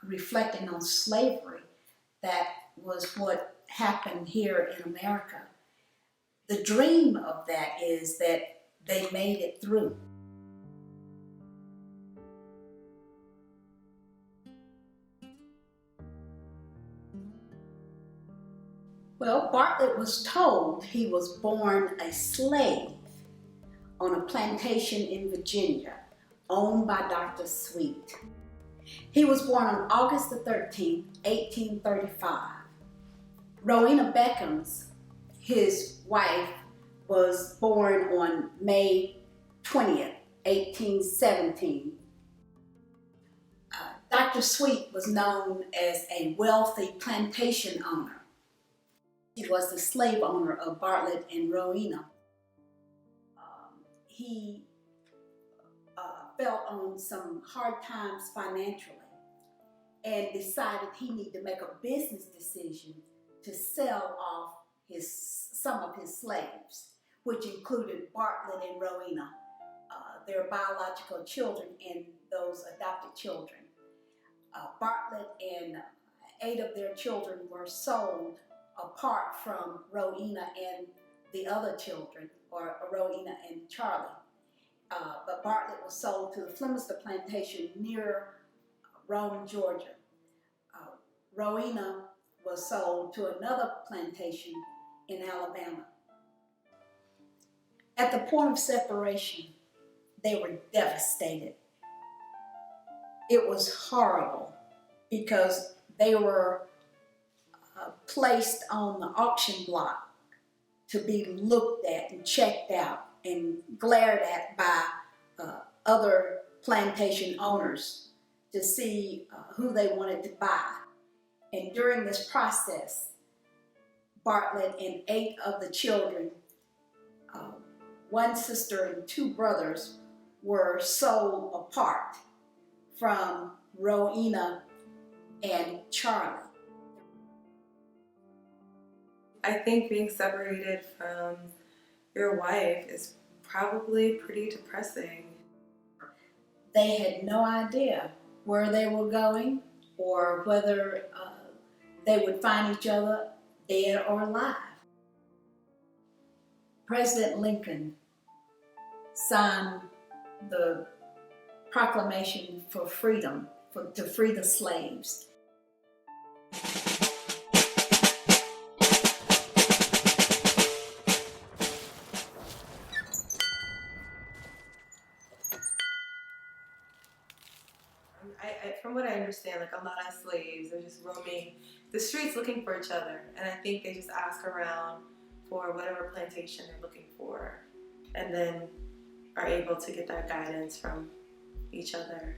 reflecting on slavery. That was what happened here in America. The dream of that is that they made it through. Well, Bartlett was told he was born a slave on a plantation in Virginia owned by Dr. Sweet. He was born on August the 13th, 1835. Rowena Beckham's, his wife, was born on May 20th, 1817. Dr. Sweet was known as a wealthy plantation owner. He was the slave owner of Bartlett and Rowena. He felt on some hard times financially and decided he needed to make a business decision to sell off some of his slaves, which included Bartlett and Rowena, their biological children and those adopted children. Bartlett and 8 of their children were sold apart from Rowena and the other children, or Rowena and Charlie. But Bartlett was sold to the Flemister plantation near Rome, Georgia. Rowena was sold to another plantation in Alabama. At the point of separation, they were devastated. It was horrible because they were placed on the auction block to be looked at and checked out and glared at by other plantation owners to see who they wanted to buy. And during this process, Bartlett and 8 of the children, 1 sister and 2 brothers, were sold apart from Rowena and Charlie. I think being separated from your wife is probably pretty depressing. They had no idea where they were going or whether they would find each other dead or alive. President Lincoln signed the Proclamation for Freedom to free the slaves. From what I understand, like a lot of slaves are just roaming the streets looking for each other, and I think they just ask around for whatever plantation they're looking for, and then are able to get that guidance from each other.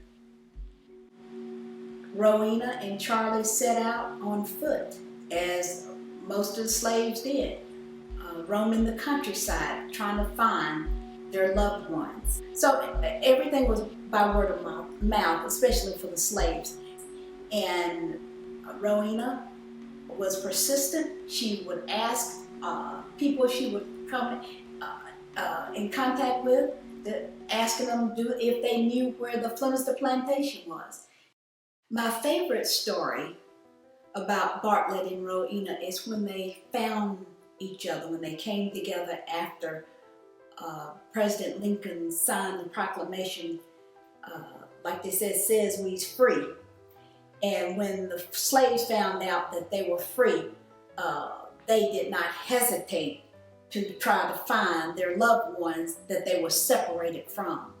Rowena and Charlie set out on foot, as most of the slaves did, roaming the countryside trying to find their loved ones. So everything was by word of mouth, especially for the slaves. And Rowena was persistent. She would ask people she would come in contact with, asking them if they knew where the Flemister plantation was. My favorite story about Bartlett and Rowena is when they found each other, when they came together after President Lincoln signed the proclamation, like they says we's free. And when the slaves found out that they were free, they did not hesitate to try to find their loved ones that they were separated from.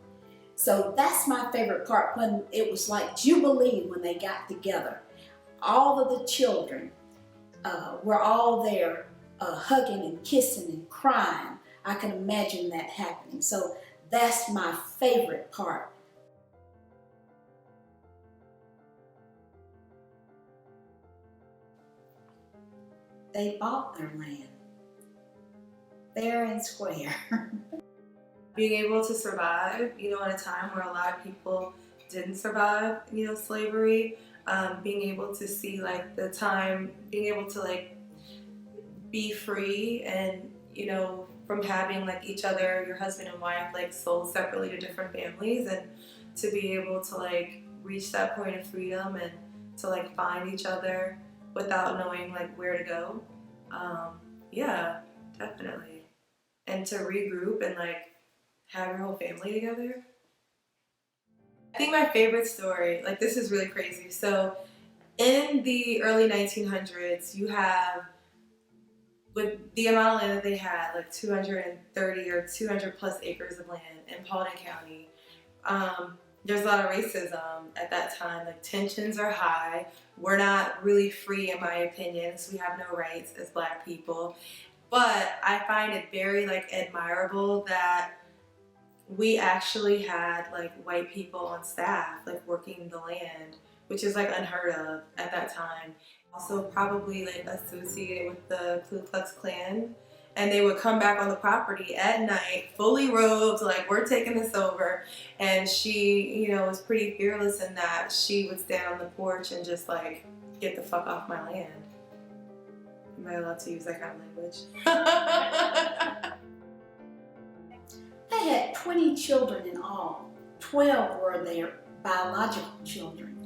So that's my favorite part, when it was like Jubilee when they got together. All of the children were all there hugging and kissing and crying. I can imagine that happening. So that's my favorite part. They bought their land, fair and square. Being able to survive, in a time where a lot of people didn't survive, slavery, being able to see the time, being able to be free and, from having each other, your husband and wife, sold separately to different families, and to be able to reach that point of freedom and to like find each other without knowing like where to go. Yeah, definitely. And to regroup and like have your whole family together. I think my favorite story, like this is really crazy. So in the early 1900s, you have, with the amount of land that they had, like 230 or 200 plus acres of land in Paulding County. There's a lot of racism at that time. Like tensions are high. We're not really free, in my opinion, so we have no rights as Black people. But I find it very like admirable that we actually had like white people on staff like working the land, which is like unheard of at that time. Also probably like associated with the Ku Klux Klan, and they would come back on the property at night fully robed, like we're taking this over. And she, you know, was pretty fearless in that she would stand on the porch and just like, get the fuck off my land. Am I allowed to use that kind of language? They had 20 children in all. 12 were their biological children,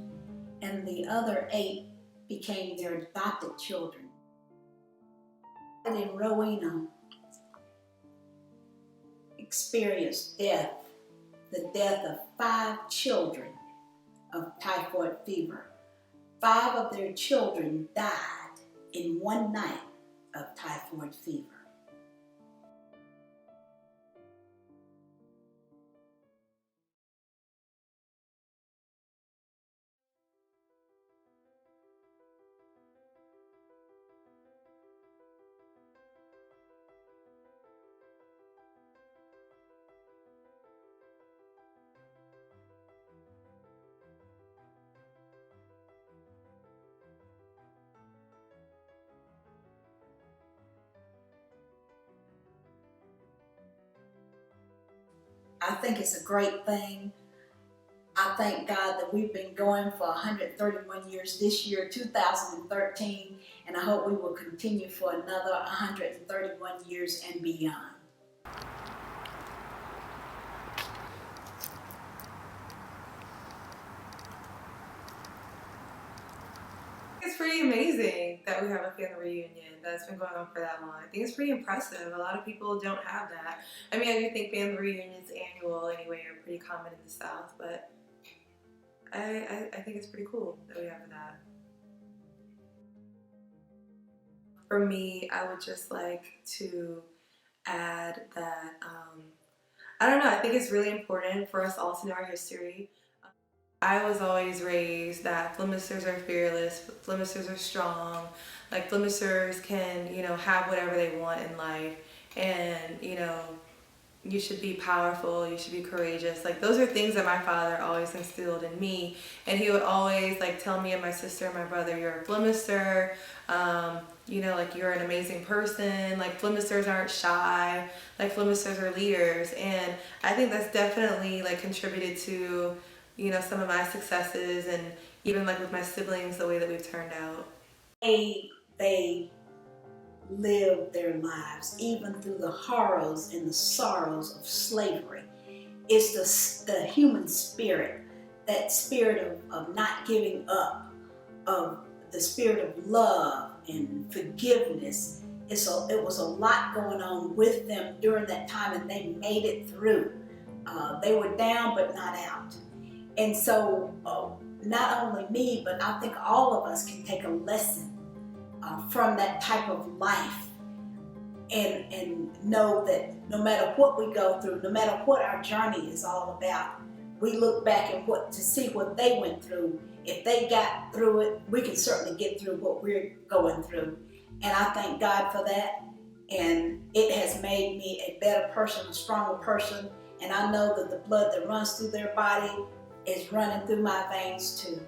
and the other 8 became their adopted children. And in Rowena experienced death, the death of 5 children of typhoid fever. 5 of their children died in one night of typhoid fever. I think it's a great thing. I thank God that we've been going for 131 years this year, 2013, and I hope we will continue for another 131 years and beyond. It's pretty amazing that we have a family reunion that's been going on for that long. I think it's pretty impressive. A lot of people don't have that. I mean, I do think family reunions annual anyway are pretty common in the South, but I think it's pretty cool that we have that. For me, I would just like to add that, I don't know, I think it's really important for us all to know our history. I was always raised that Flemisters are fearless, Flemisters are strong, like Flemisters can, you know, have whatever they want in life, and, you know, you should be powerful, you should be courageous. Like those are things that my father always instilled in me, and he would always like tell me and my sister and my brother, you're a Flemister, you know, like you're an amazing person, like Flemisters aren't shy, like Flemisters are leaders. And I think that's definitely like contributed to, you know, some of my successes, and even like with my siblings, the way that we've turned out. They lived their lives even through the horrors and the sorrows of slavery. It's the human spirit, that spirit of not giving up, of the spirit of love and forgiveness. It was a lot going on with them during that time, and they made it through. They were down but not out. And so not only me, but I think all of us can take a lesson from that type of life, and know that no matter what we go through, no matter what our journey is all about, we look back and to see what they went through. If they got through it, we can certainly get through what we're going through. And I thank God for that. And it has made me a better person, a stronger person. And I know that the blood that runs through their body is running through my veins too.